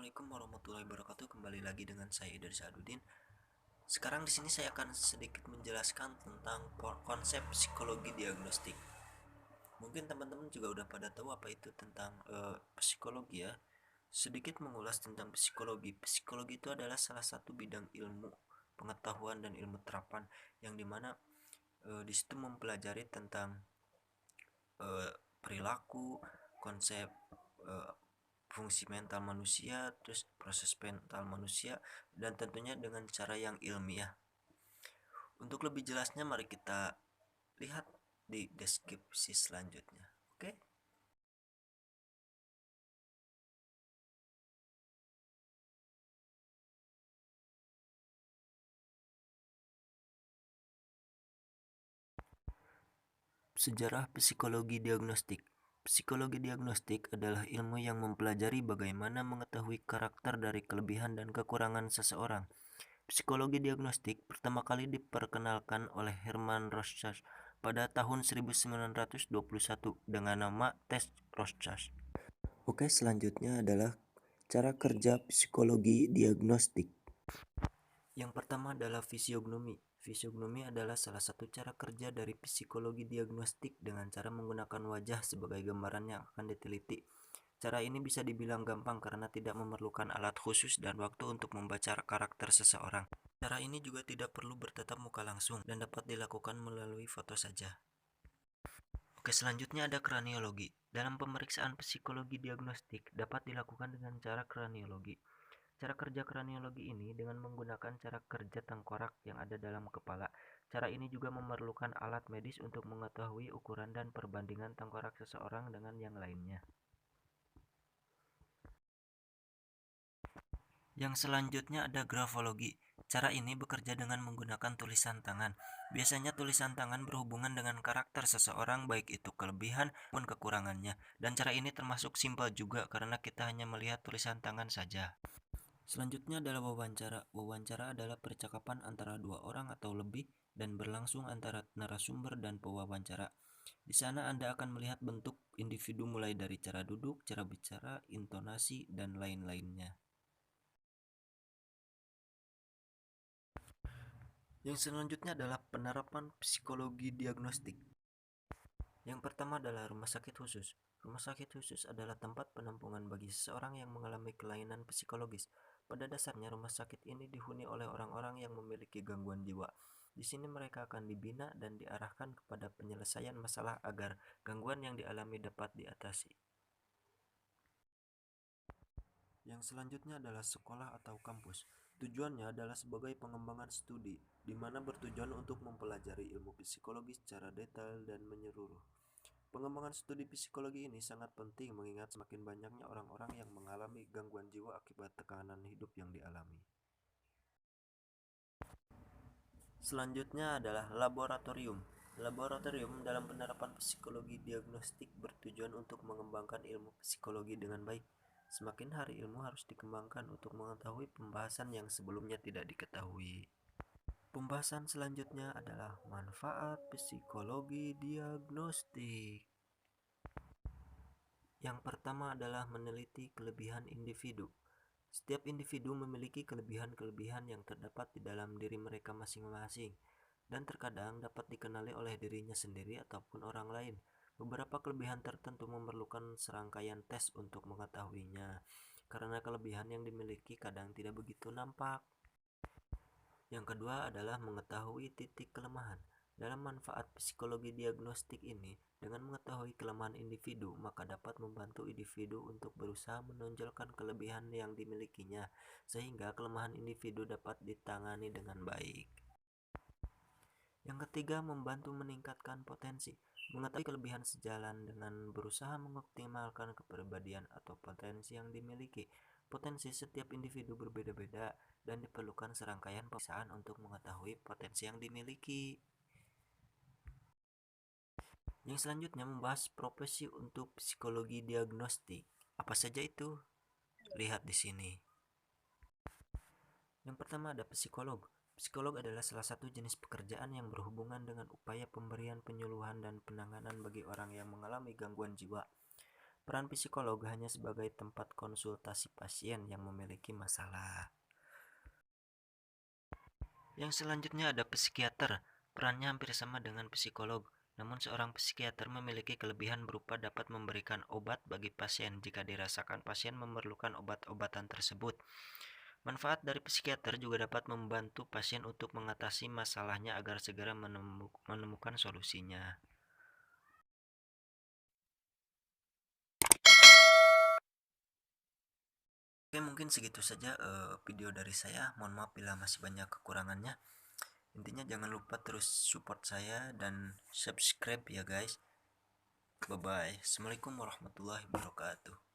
Assalamualaikum warahmatullahi wabarakatuh. Kembali lagi dengan saya Idris Adudin. Sekarang di sini saya akan sedikit menjelaskan tentang konsep psikologi diagnostik. Mungkin teman-teman juga udah pada tahu apa itu tentang psikologi ya. Sedikit mengulas tentang psikologi. Psikologi itu adalah salah satu bidang ilmu pengetahuan dan ilmu terapan yang dimana di situ mempelajari tentang eh, perilaku, konsep eh, fungsi mental manusia, terus proses mental manusia, dan tentunya dengan cara yang ilmiah. Untuk lebih jelasnya mari kita lihat di deskripsi selanjutnya. Oke. Sejarah psikologi diagnostik. Psikologi diagnostik adalah ilmu yang mempelajari bagaimana mengetahui karakter dari kelebihan dan kekurangan seseorang. Psikologi diagnostik pertama kali diperkenalkan oleh Hermann Rorschach pada tahun 1921 dengan nama tes Rorschach. Oke, selanjutnya adalah cara kerja psikologi diagnostik. Yang pertama adalah fisiognomi. Fisiognomi adalah salah satu cara kerja dari psikologi diagnostik dengan cara menggunakan wajah sebagai gambaran yang akan diteliti. Cara ini bisa dibilang gampang karena tidak memerlukan alat khusus dan waktu untuk membaca karakter seseorang. Cara ini juga tidak perlu bertatap muka langsung dan dapat dilakukan melalui foto saja. Oke, selanjutnya ada kraniologi. Dalam pemeriksaan psikologi diagnostik dapat dilakukan dengan cara kraniologi. Cara kerja kraniologi ini dengan menggunakan cara kerja tengkorak yang ada dalam kepala. Cara ini juga memerlukan alat medis untuk mengetahui ukuran dan perbandingan tengkorak seseorang dengan yang lainnya. Yang selanjutnya ada grafologi. Cara ini bekerja dengan menggunakan tulisan tangan. Biasanya tulisan tangan berhubungan dengan karakter seseorang, baik itu kelebihan maupun kekurangannya. Dan cara ini termasuk simpel juga karena kita hanya melihat tulisan tangan saja. Selanjutnya adalah wawancara. Wawancara adalah percakapan antara dua orang atau lebih dan berlangsung antara narasumber dan pewawancara. Di sana Anda akan melihat bentuk individu mulai dari cara duduk, cara bicara, intonasi, dan lain-lainnya. Yang selanjutnya adalah penerapan psikologi diagnostik. Yang pertama adalah rumah sakit khusus. Rumah sakit khusus adalah tempat penampungan bagi seseorang yang mengalami kelainan psikologis. Pada dasarnya rumah sakit ini dihuni oleh orang-orang yang memiliki gangguan jiwa. Di sini mereka akan dibina dan diarahkan kepada penyelesaian masalah agar gangguan yang dialami dapat diatasi. Yang selanjutnya adalah sekolah atau kampus. Tujuannya adalah sebagai pengembangan studi, di mana bertujuan untuk mempelajari ilmu psikologi secara detail dan menyeluruh. Pengembangan studi psikologi ini sangat penting mengingat semakin banyaknya orang-orang yang mengalami gangguan jiwa akibat tekanan hidup yang dialami. Selanjutnya adalah laboratorium. Laboratorium dalam penerapan psikologi diagnostik bertujuan untuk mengembangkan ilmu psikologi dengan baik. Semakin hari ilmu harus dikembangkan untuk mengetahui pembahasan yang sebelumnya tidak diketahui. Pembahasan selanjutnya adalah manfaat psikologi diagnostik. Yang pertama adalah meneliti kelebihan individu. Setiap individu memiliki kelebihan-kelebihan yang terdapat di dalam diri mereka masing-masing dan terkadang dapat dikenali oleh dirinya sendiri ataupun orang lain. Beberapa kelebihan tertentu memerlukan serangkaian tes untuk mengetahuinya, karena kelebihan yang dimiliki kadang tidak begitu nampak. Yang kedua adalah mengetahui titik kelemahan. Dalam manfaat psikologi diagnostik ini, dengan mengetahui kelemahan individu, maka dapat membantu individu untuk berusaha menonjolkan kelebihan yang dimilikinya, sehingga kelemahan individu dapat ditangani dengan baik. Yang ketiga, membantu meningkatkan potensi. Mengetahui kelebihan sejalan dengan berusaha mengoptimalkan kepribadian atau potensi yang dimiliki. Potensi setiap individu berbeda-beda dan diperlukan serangkaian pemeriksaan untuk mengetahui potensi yang dimiliki. Yang selanjutnya membahas profesi untuk psikologi diagnostik. Apa saja itu? Lihat di sini. Yang pertama ada psikolog. Psikolog adalah salah satu jenis pekerjaan yang berhubungan dengan upaya pemberian penyuluhan dan penanganan bagi orang yang mengalami gangguan jiwa. Peran psikolog hanya sebagai tempat konsultasi pasien yang memiliki masalah. Yang selanjutnya ada psikiater. Perannya hampir sama dengan psikolog, namun seorang psikiater memiliki kelebihan berupa dapat memberikan obat bagi pasien jika dirasakan pasien memerlukan obat-obatan tersebut. Manfaat dari psikiater juga dapat membantu pasien untuk mengatasi masalahnya agar segera menemukan solusinya. Oke, mungkin segitu saja video dari saya. Mohon maaf bila masih banyak kekurangannya. Intinya jangan lupa terus support saya dan subscribe ya guys. Bye bye. Assalamualaikum warahmatullahi wabarakatuh.